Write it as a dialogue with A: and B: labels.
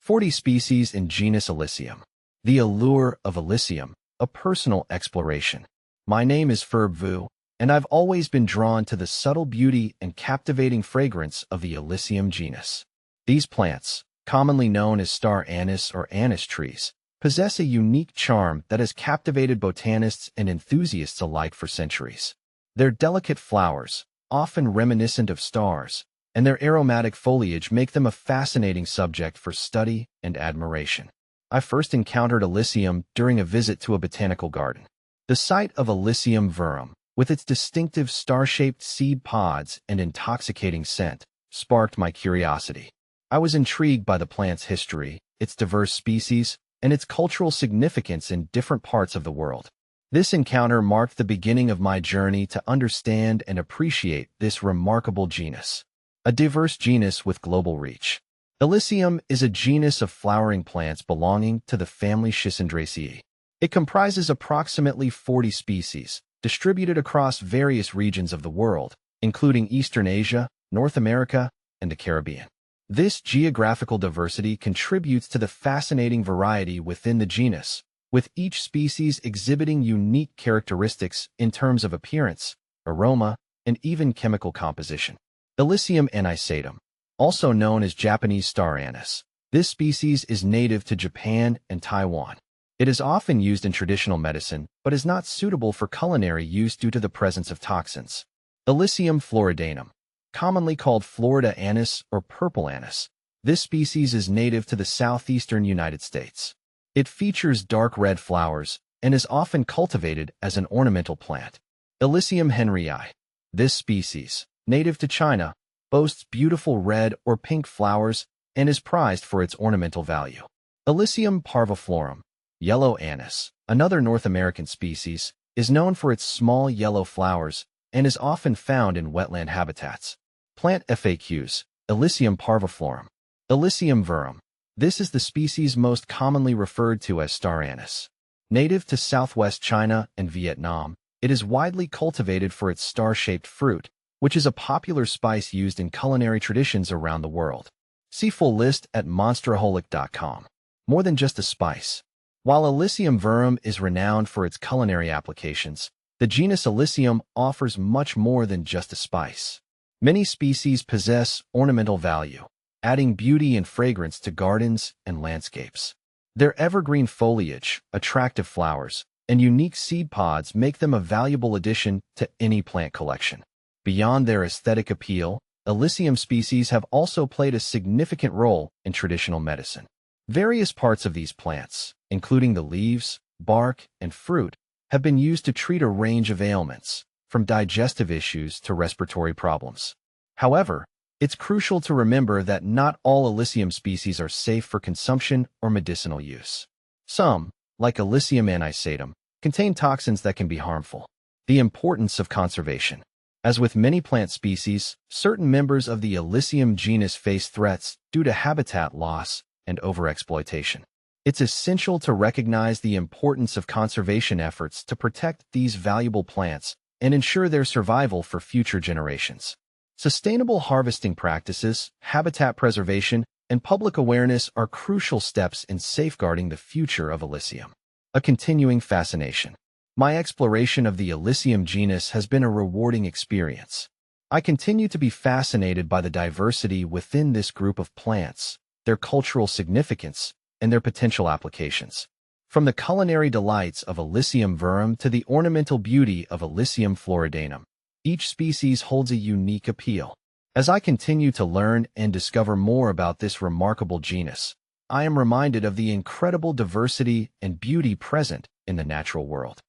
A: 40 species in genus Illicium. The allure of Illicium, a personal exploration. My name is Ferb Vu, and I've always been drawn to the subtle beauty and captivating fragrance of the Illicium genus. These plants, commonly known as star anise or anise trees, possess a unique charm that has captivated botanists and enthusiasts alike for centuries. Their delicate flowers, often reminiscent of stars, and their aromatic foliage make them a fascinating subject for study and admiration. I first encountered Illicium during a visit to a botanical garden. The sight of Illicium verum, with its distinctive star-shaped seed pods and intoxicating scent, sparked my curiosity. I was intrigued by the plant's history, its diverse species, and its cultural significance in different parts of the world. This encounter marked the beginning of my journey to understand and appreciate this remarkable genus. A diverse genus with global reach. Illicium is a genus of flowering plants belonging to the family Schizandraceae. It comprises approximately 40 species, distributed across various regions of the world, including Eastern Asia, North America, and the Caribbean. This geographical diversity contributes to the fascinating variety within the genus, with each species exhibiting unique characteristics in terms of appearance, aroma, and even chemical composition. Illicium anisatum, also known as Japanese star anise. This species is native to Japan and Taiwan. It is often used in traditional medicine, but is not suitable for culinary use due to the presence of toxins. Illicium floridanum, commonly called Florida anise or purple anise. This species is native to the southeastern United States. It features dark red flowers and is often cultivated as an ornamental plant. Illicium henryi. This species, native to China, boasts beautiful red or pink flowers and is prized for its ornamental value. Illicium parviflorum, yellow anise, another North American species, is known for its small yellow flowers and is often found in wetland habitats. Plant FAQs, Illicium parviflorum. Illicium verum. This is the species most commonly referred to as star anise. Native to southwest China and Vietnam, it is widely cultivated for its star-shaped fruit, which is a popular spice used in culinary traditions around the world. See full list at monsteraholic.com. More than just a spice. While Illicium verum is renowned for its culinary applications, the genus Illicium offers much more than just a spice. Many species possess ornamental value, adding beauty and fragrance to gardens and landscapes. Their evergreen foliage, attractive flowers, and unique seed pods make them a valuable addition to any plant collection. Beyond their aesthetic appeal, Illicium species have also played a significant role in traditional medicine. Various parts of these plants, including the leaves, bark, and fruit, have been used to treat a range of ailments, from digestive issues to respiratory problems. However, it's crucial to remember that not all Illicium species are safe for consumption or medicinal use. Some, like Illicium anisatum, contain toxins that can be harmful. The importance of conservation. As with many plant species, certain members of the Illicium genus face threats due to habitat loss and overexploitation. It's essential to recognize the importance of conservation efforts to protect these valuable plants and ensure their survival for future generations. Sustainable harvesting practices, habitat preservation, and public awareness are crucial steps in safeguarding the future of Illicium. A continuing fascination. My exploration of the Illicium genus has been a rewarding experience. I continue to be fascinated by the diversity within this group of plants, their cultural significance, and their potential applications. From the culinary delights of Illicium verum to the ornamental beauty of Illicium floridanum, each species holds a unique appeal. As I continue to learn and discover more about this remarkable genus, I am reminded of the incredible diversity and beauty present in the natural world.